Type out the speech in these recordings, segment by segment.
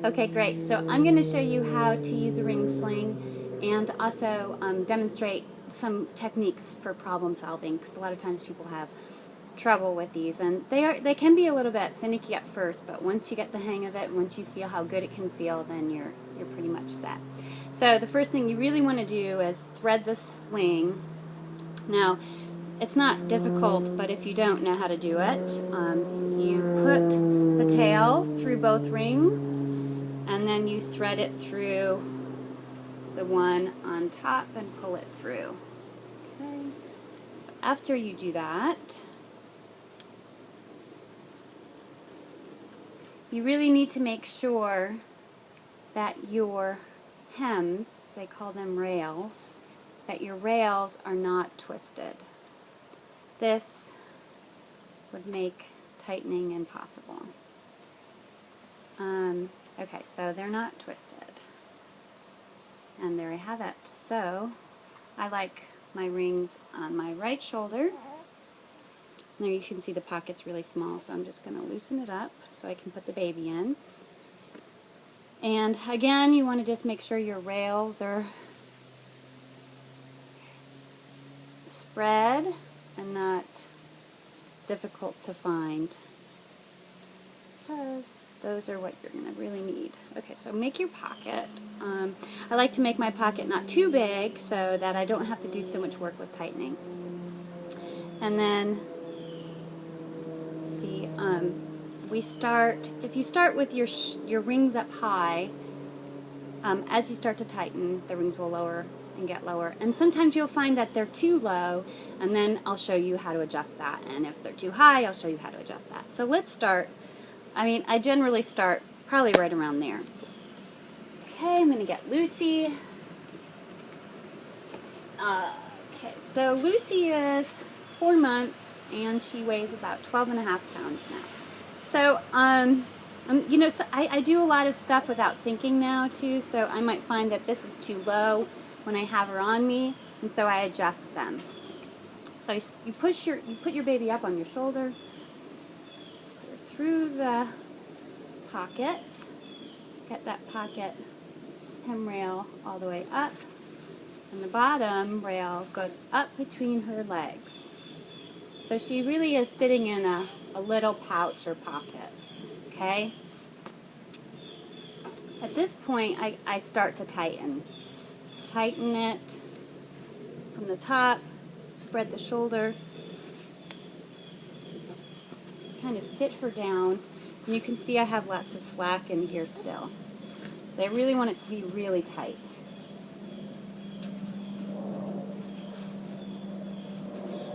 Okay, great. So I'm going to show you how to use a ring sling and also demonstrate some techniques for problem solving, because a lot of times people have trouble with these, and they can be a little bit finicky at first, but once you get the hang of it, once you feel how good it can feel, then you're pretty much set. So the first thing you really want to do is thread the sling. Now, it's not difficult, but if you don't know how to do it, you put the tail through both rings, and then you thread it through the one on top and pull it through. Okay. So after you do that, you really need to make sure that your hems, they call them rails, that your rails are not twisted. This would make tightening impossible. Okay, so they're not twisted. And there I have it. So I like my rings on my right shoulder. There you can see the pocket's really small, so I'm just going to loosen it up so I can put the baby in. And again, you want to just make sure your rails are spread and not difficult to find, because those are what you're going to really need. Okay, so make your pocket. I like to make my pocket not too big so that I don't have to do so much work with tightening. And then, see, if you start with your rings up high, as you start to tighten, the rings will lower and get lower. And sometimes you'll find that they're too low, and then I'll show you how to adjust that. And if they're too high, I'll show you how to adjust that. So let's start. I generally start probably right around there. Okay, I'm going to get Lucy. Okay, so Lucy is 4 months, and she weighs about 12.5 pounds now. So, so I do a lot of stuff without thinking now, too, so I might find that this is too low when I have her on me, and so I adjust them. So you put your baby up on your shoulder, put her through the pocket, get that pocket hem rail all the way up, and the bottom rail goes up between her legs. So she really is sitting in a little pouch or pocket, okay? At this point, I start to tighten. Tighten it from the top, spread the shoulder, kind of sit her down, and you can see I have lots of slack in here still. So I really want it to be really tight.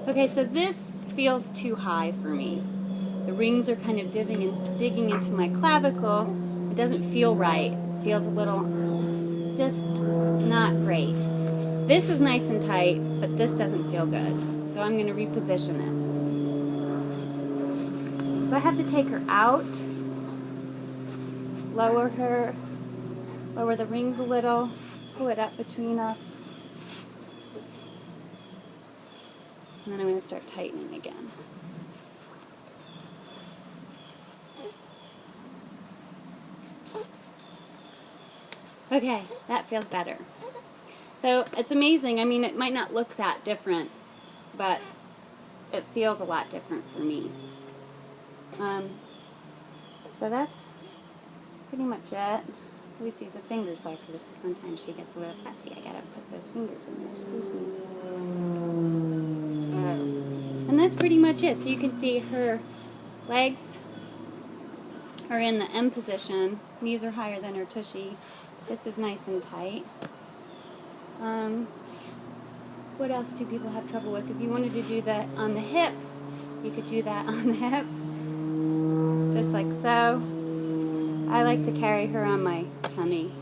Okay, so this feels too high for me. The rings are kind of digging into my clavicle. It doesn't feel right. It feels a little just not great. This is nice and tight, but this doesn't feel good. So I'm going to reposition it. So I have to take her out, lower the rings a little, pull it up between us, and then I'm going to start tightening again. Okay, that feels better. So it's amazing. It might not look that different, but it feels a lot different for me. So that's pretty much it. Lucy's a finger cipher, so sometimes she gets a little fussy. I gotta put those fingers in there, excuse me. And that's pretty much it. So you can see her legs are in the M position. Knees are higher than her tushy. This is nice and tight. What else do people have trouble with? If you wanted to do that on the hip, you could do that on the hip, just like so. I like to carry her on my tummy.